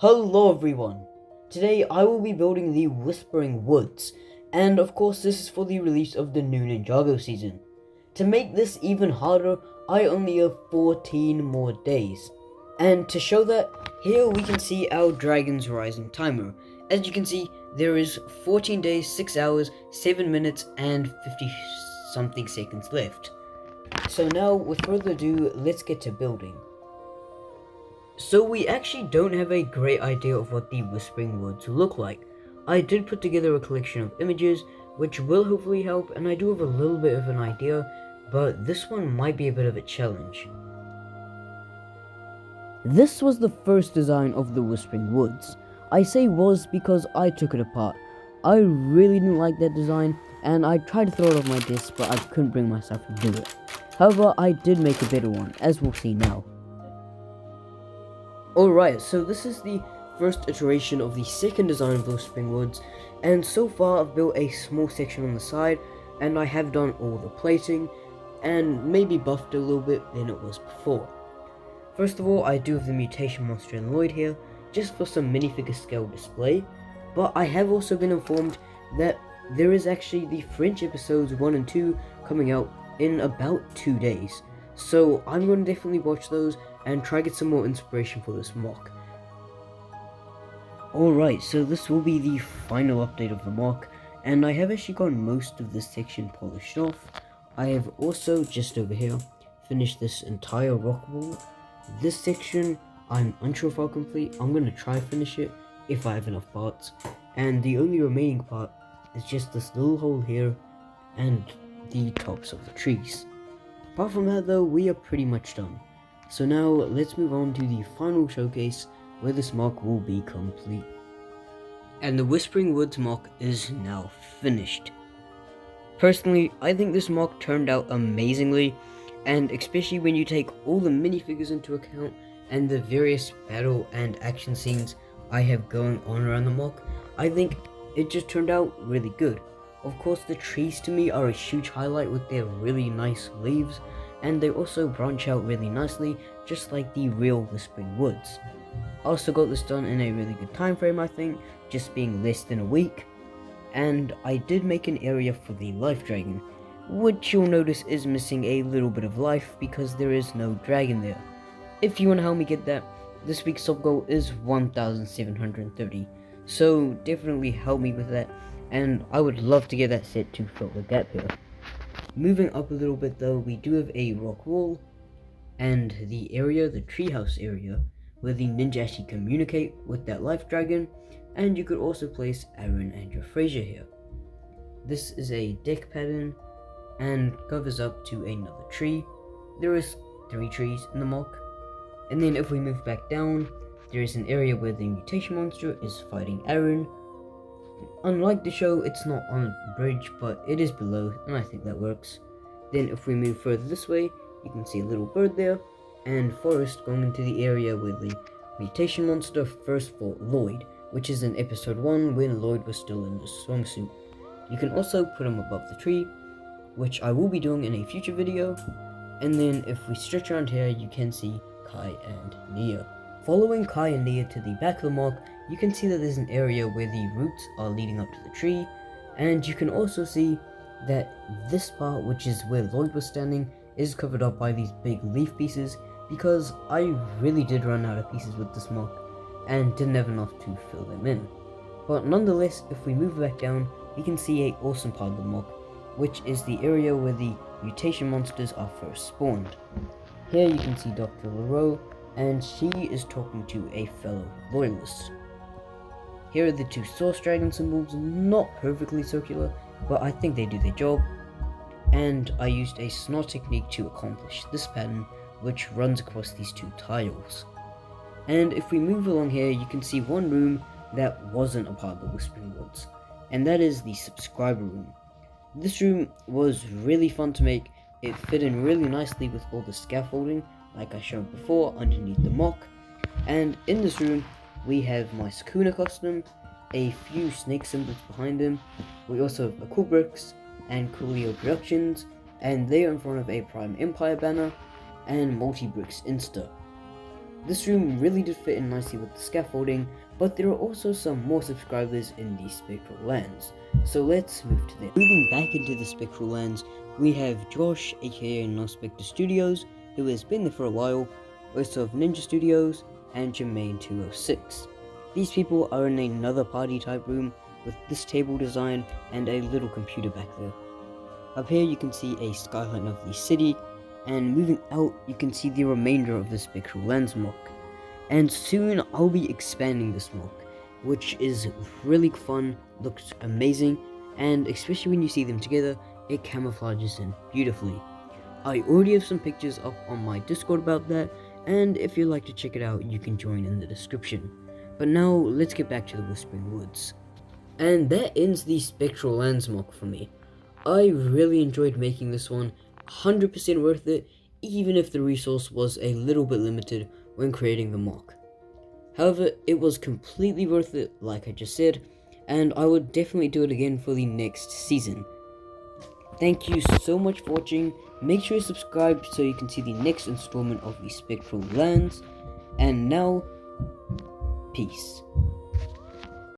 Hello everyone! Today I will be building the Whispering Woods, and of course this is for the release of the new Ninjago season. To make this even harder, I only have 14 more days. And to show that, here we can see our Dragons Rising timer. As you can see, there is 14 days, 6 hours, 7 minutes, and 50 something seconds left. So now, with further ado, let's get to building. So we actually don't have a great idea of what the Whispering Woods look like. I did put together a collection of images, which will hopefully help, and I do have a little bit of an idea, but this one might be a bit of a challenge. This was the first design of the Whispering Woods. I say was because I took it apart. I really didn't like that design, and I tried to throw it off my disc, but I couldn't bring myself to do it. However, I did make a better one, as we'll see now. Alright, so this is the first iteration of the second design of the Whispering Woods, and so far I've built a small section on the side, and I have done all the plating, and maybe buffed it a little bit than it was before. First of all, I do have the mutation monster and Lloyd here, just for some minifigure scale display, but I have also been informed that there is actually the French episodes 1 and 2 coming out in about 2 days. So I'm going to definitely watch those and try to get some more inspiration for this mock. Alright, so this will be the final update of the mock, and I have actually got most of this section polished off. I have also, just over here, finished this entire rock wall. This section, I'm unsure if I'll complete. I'm going to try to finish it if I have enough parts. And the only remaining part is just this little hole here and the tops of the trees. Apart from that though, we are pretty much done. So now let's move on to the final showcase where this mock will be complete. And the Whispering Woods mock is now finished. Personally, I think this mock turned out amazingly, and especially when you take all the minifigures into account and the various battle and action scenes I have going on around the mock, I think it just turned out really good. Of course, the trees to me are a huge highlight with their really nice leaves, and they also branch out really nicely, just like the real Whispering Woods. I also got this done in a really good time frame, I think, just being less than a week, and I did make an area for the Life Dragon, which you'll notice is missing a little bit of life because there is no dragon there. If you want to help me get that, this week's sub goal is 1,730, so definitely help me with that, and I would love to get that set to fill the gap here. Moving up a little bit though, we do have a rock wall, and the area, the treehouse area, where the ninja actually communicate with that life dragon, and you could also place Aaron and your Fraser here. This is a deck pattern, and covers up to another tree. There is 3 trees in the mock, and then if we move back down, there is an area where the mutation monster is fighting Aaron. Unlike the show, it's not on a bridge, but it is below, and I think that works. Then if we move further this way, you can see a little bird there, and Forest going into the area where the mutation monster first fought Lloyd, which is in episode 1 when Lloyd was still in the swimsuit. You can also put him above the tree, which I will be doing in a future video, and then if we stretch around here, you can see Kai and Nia. Following Kai and Nia to the back of the mock, you can see that there's an area where the roots are leading up to the tree, and you can also see that this part, which is where Lloyd was standing, is covered up by these big leaf pieces, because I really did run out of pieces with this mock, and didn't have enough to fill them in. But nonetheless, if we move back down, you can see an awesome part of the mock, which is the area where the mutation monsters are first spawned. Here you can see Dr. Leroux, and she is talking to a fellow loyalist. Here are the 2 source dragon symbols, not perfectly circular, but I think they do their job. And I used a snort technique to accomplish this pattern, which runs across these 2 tiles. And if we move along here, you can see one room that wasn't a part of the Whispering Woods, and that is the subscriber room. This room was really fun to make. It fit in really nicely with all the scaffolding, like I showed before, underneath the mock. And in this room, we have my Sakuna costume, a few snake symbols behind him. We also have the Multibrix and Coolio Productions, and they are in front of a Prime Empire banner, and Multibrix Insta. This room really did fit in nicely with the scaffolding, but there are also some more subscribers in the Spectral Lands, so let's move to them. Moving back into the Spectral Lands, we have Josh, aka NoSpector Studios, who has been there for a while, also of Ninja Studios, and Jermaine206. These people are in another party type room with this table design and a little computer back there. Up here you can see a skyline of the city, and moving out you can see the remainder of the Spectral Lands mock. And soon I'll be expanding this mock, which is really fun, looks amazing, and especially when you see them together, it camouflages in beautifully. I already have some pictures up on my Discord about that, and if you'd like to check it out, you can join in the description. But now, let's get back to the Whispering Woods. And that ends the Spectral Lands mock for me. I really enjoyed making this one, 100% worth it, even if the resource was a little bit limited when creating the mock. However, it was completely worth it, like I just said, and I would definitely do it again for the next season. Thank you so much for watching. Make sure you subscribe so you can see the next installment of the Spectral Lands. And now, peace.